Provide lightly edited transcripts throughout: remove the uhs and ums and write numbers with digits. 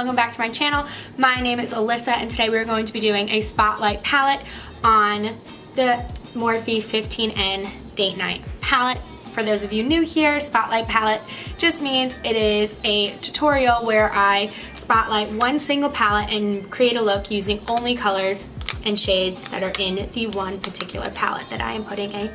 welcome back to my channel. My name is Alyssa and today we're going to be doing a spotlight palette on the Morphe 15N Date Night palette. For those of you new here, spotlight palette just means it is a tutorial where I spotlight one single palette and create a look using only colors and shades that are in the one particular palette that I am putting a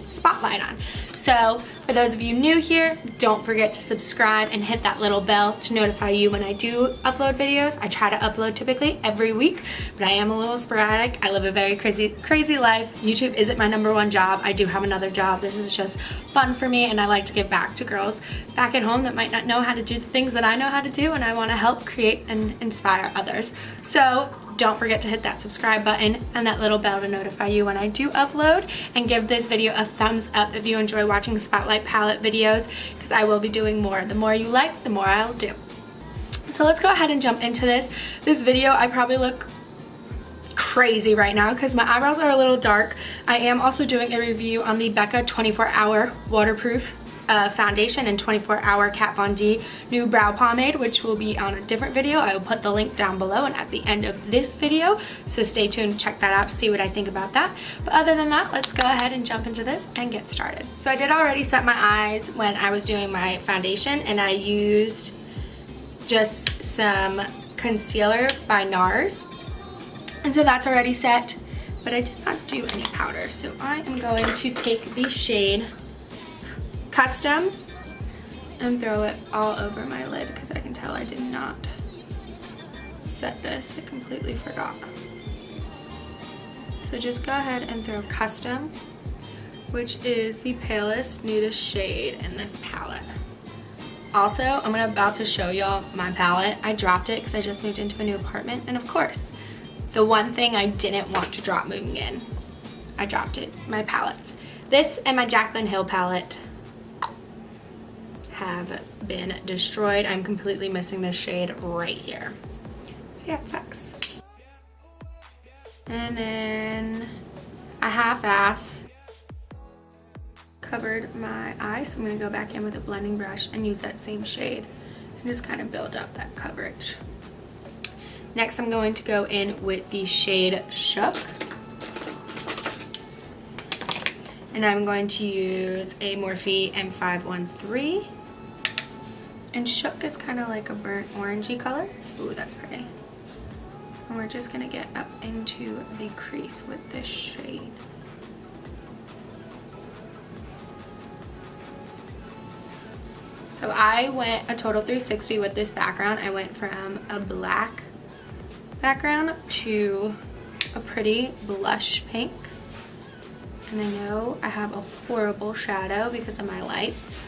spotlight on. So for those of you new here, don't forget to subscribe and hit that little bell to notify you when I do upload videos. I try to upload typically every week, but I am a little sporadic. I live a very crazy life. YouTube isn't my #1 job. I do have another job. This is just fun for me, and I like to give back to girls back at home that might not know how to do the things that I know how to do, and I want to help create and inspire others. So don't forget to hit that subscribe button and that little bell to notify you when I do upload, and give this video a thumbs up if you enjoy watching spotlight palette videos, because I will be doing more. The more you like, the more I'll do. So let's go ahead and jump into this. This video, I probably look crazy right now because my eyebrows are a little dark. I am also doing a review on the Becca 24-hour waterproof foundation and 24-hour Kat Von D new brow pomade, which will be on a different video. I will put the link down below and at the end of this video, so stay tuned, check that out, see what I think about that. But other than that, let's go ahead and jump into this and get started. So I did already set my eyes when I was doing my foundation, and I used just some concealer by NARS, and so that's already set, but I did not do any powder. So I am going to take the shade Custom and throw it all over my lid, because I can tell I did not set this. I completely forgot. So just go ahead and throw Custom, which is the palest, nudist shade in this palette. Also, I'm about to show y'all my palette. I dropped it because I just moved into a new apartment, and of course, the one thing I didn't want to drop moving in, I dropped it, my palettes. This and my Jaclyn Hill palette have been destroyed. I'm completely missing this shade right here. So yeah, it sucks. And then I half-ass covered my eye, so I'm gonna go back in with a blending brush and use that same shade and just kind of build up that coverage. Next, I'm going to go in with the shade Shook. And I'm going to use a Morphe M513. And Shook is kind of like a burnt orangey color. Ooh, that's pretty. And we're just gonna get up into the crease with this shade. So I went a total 360 with this background. I went from a black background to a pretty blush pink. And I know I have a horrible shadow because of my lights,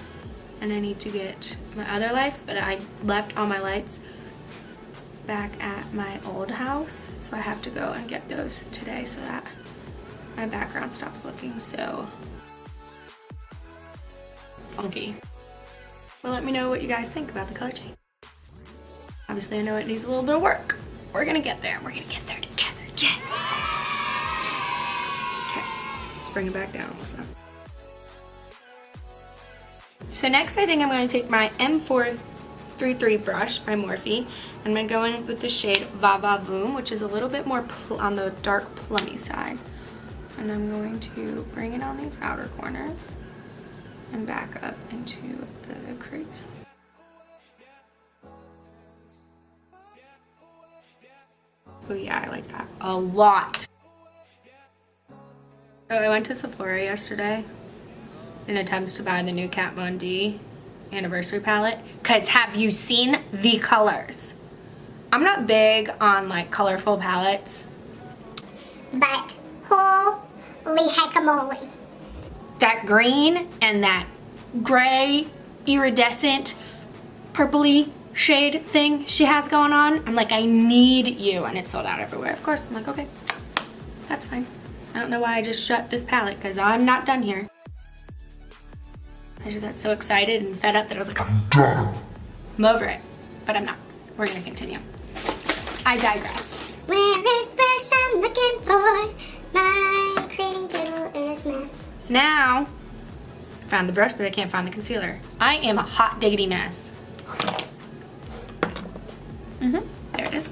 and I need to get my other lights, but I left all my lights back at my old house, so I have to go and get those today so that my background stops looking so funky. Well, let me know what you guys think about the color change. Obviously, I know it needs a little bit of work. We're gonna get there. We're gonna get there together. Yeah. Okay, let's bring it back down. Listen. So next, I think I'm going to take my M433 brush by Morphe. I'm going to go in with the shade Va Va Voom, which is a little bit more on the dark plummy side. And I'm going to bring it on these outer corners and back up into the crease. Oh yeah, I like that a lot. So I went to Sephora yesterday in attempts to buy the new Kat Von D anniversary palette, because have you seen the colors? I'm not big on like colorful palettes, but holy heckamole, that green and that gray iridescent purpley shade thing she has going on, I'm like, I need you, and it's sold out everywhere. Of course, I'm like, okay, that's fine. I don't know why I just shut this palette, because I'm not done here. I just got so excited and fed up that I was like, I'm done. I'm over it, but I'm not. We're gonna continue. I digress. Where is brush I'm looking for? My creating table is mess. So now, I found the brush, but I can't find the concealer. I am a hot diggity mess. There it is.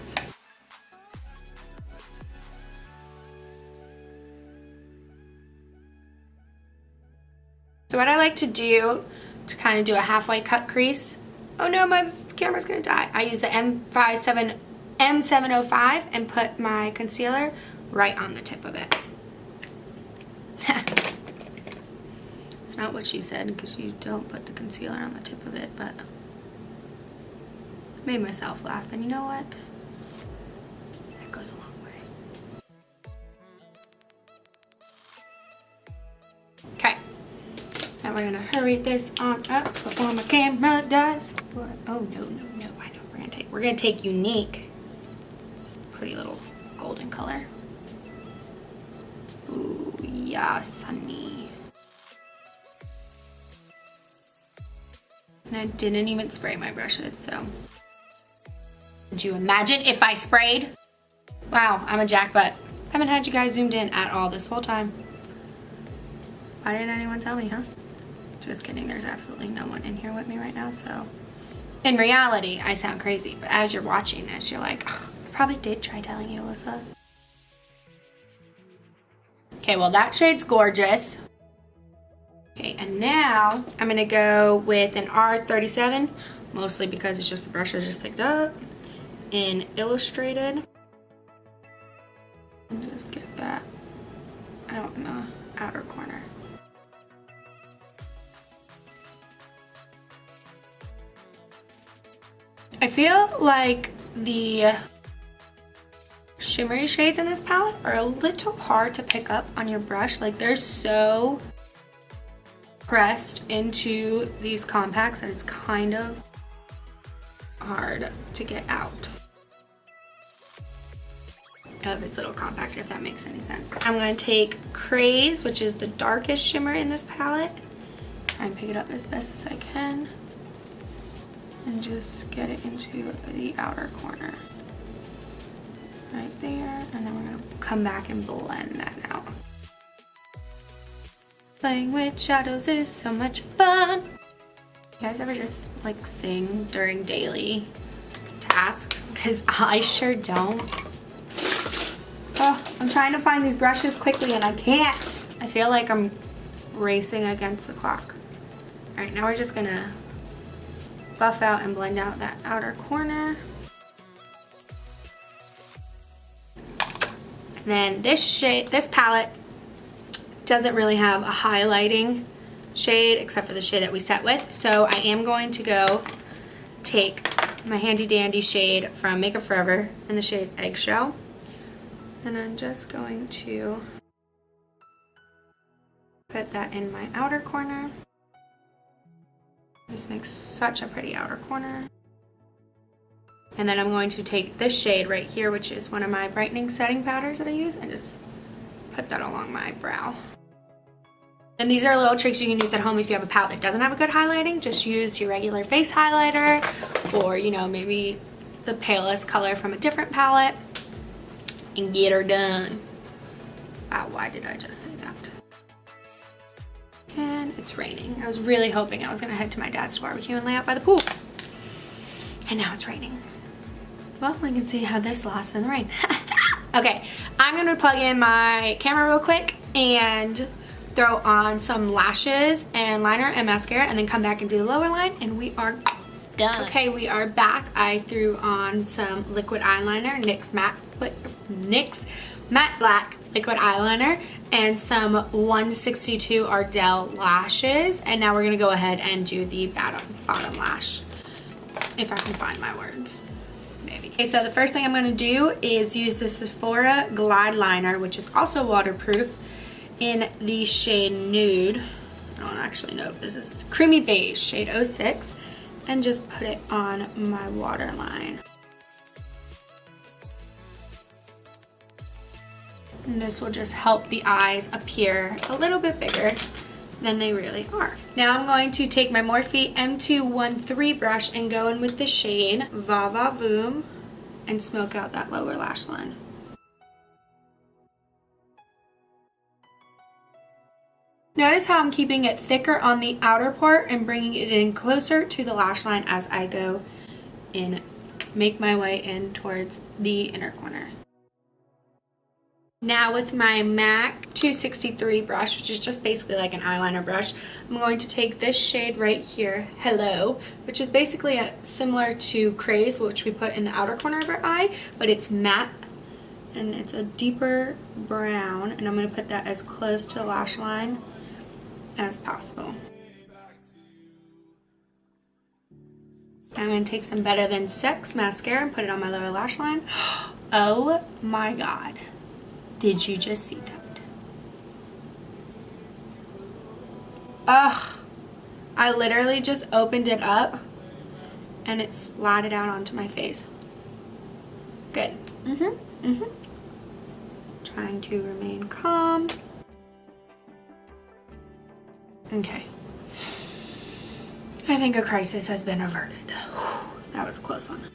So what I like to do to kind of do a halfway cut crease, oh no, my camera's gonna die. I use the M705 and put my concealer right on the tip of it. It's not what she said because you don't put the concealer on the tip of it, but I made myself laugh, and you know what? That goes a long way. Okay. Now we're gonna hurry this on up before my camera dies. Oh no, no, no, I know. We're gonna take Unique. This pretty little golden color. Ooh, yes, honey. And I didn't even spray my brushes, so. Could you imagine if I sprayed? Wow, I'm a jackbutt. Haven't had you guys zoomed in at all this whole time. Why didn't anyone tell me, huh? Just kidding, there's absolutely no one in here with me right now, so. In reality, I sound crazy, but as you're watching this, you're like, oh, I probably did try telling you, Alyssa. Okay, well that shade's gorgeous. Okay, and now I'm gonna go with an R37, mostly because it's just the brush I just picked up, in Illustrated. And just get that out in the outer corner. I feel like the shimmery shades in this palette are a little hard to pick up on your brush. Like they're so pressed into these compacts that it's kind of hard to get out of its little compact, if that makes any sense. I'm going to take Craze, which is the darkest shimmer in this palette, try and pick it up as best as I can, and just get it into the outer corner. Right there, and then we're going to come back and blend that out. Playing with shadows is so much fun. You guys ever just like sing during daily tasks? Because I sure don't. Oh, I'm trying to find these brushes quickly and I can't. I feel like I'm racing against the clock. All right, now we're just gonna buff out and blend out that outer corner. And then this shade, this palette doesn't really have a highlighting shade except for the shade that we set with. So I am going to go take my handy dandy shade from Makeup Forever in the shade Eggshell. And I'm just going to put that in my outer corner. This makes such a pretty outer corner. And then I'm going to take this shade right here, which is one of my brightening setting powders that I use, and just put that along my brow. And these are little tricks you can use at home if you have a palette that doesn't have a good highlighting. Just use your regular face highlighter, or you know, maybe the palest color from a different palette, and get her done. Wow, why did I just say that? And it's raining. I was really hoping I was gonna head to my dad's barbecue and lay out by the pool. And now it's raining. Well, we can see how this lasts in the rain. Okay, I'm gonna plug in my camera real quick and throw on some lashes and liner and mascara, and then come back and do the lower line, and we are done. Okay, we are back. I threw on some liquid eyeliner, NYX Matte Black liquid eyeliner, and some 162 Ardell lashes, and now we're gonna go ahead and do the bottom lash, if I can find my words. Maybe. Okay, so the first thing I'm gonna do is use the Sephora Glide Liner, which is also waterproof, in the shade Nude. I don't actually know if this is Creamy Beige, shade 06, and just put it on my waterline. And this will just help the eyes appear a little bit bigger than they really are. Now I'm going to take my Morphe M213 brush and go in with the shade Va Va Voom and smoke out that lower lash line. Notice how I'm keeping it thicker on the outer part and bringing it in closer to the lash line as I go in make my way in towards the inner corner. Now with my MAC 263 brush, which is just basically like an eyeliner brush, I'm going to take this shade right here, Hello, which is basically similar to Craze, which we put in the outer corner of our eye, but it's matte and it's a deeper brown, and I'm going to put that as close to the lash line as possible. I'm going to take some Better Than Sex mascara and put it on my lower lash line. Oh my god. Did you just see that? Ugh. I literally just opened it up and it splatted out onto my face. Good. Trying to remain calm. Okay. I think a crisis has been averted. That was a close one.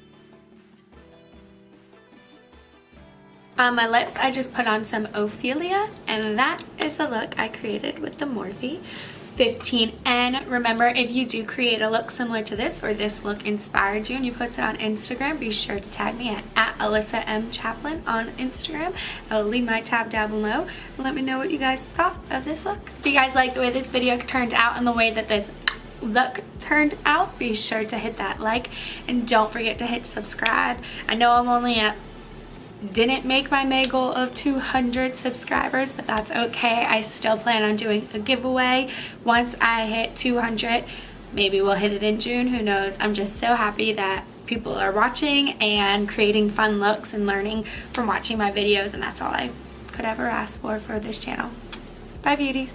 On my lips, I just put on some Ophelia, and that is the look I created with the Morphe 15N. Remember, if you do create a look similar to this, or this look inspired you and you post it on Instagram, be sure to tag me at Alyssa M. Chaplin on Instagram. I will leave my tab down below and let me know what you guys thought of this look. If you guys like the way this video turned out and the way that this look turned out, be sure to hit that like and don't forget to hit subscribe. I know I'm only didn't make my May goal of 200 subscribers, but that's okay. I still plan on doing a giveaway once I hit 200. Maybe we'll hit it in June, who knows. I'm just so happy that people are watching and creating fun looks and learning from watching my videos, and that's all I could ever ask for this channel. Bye beauties.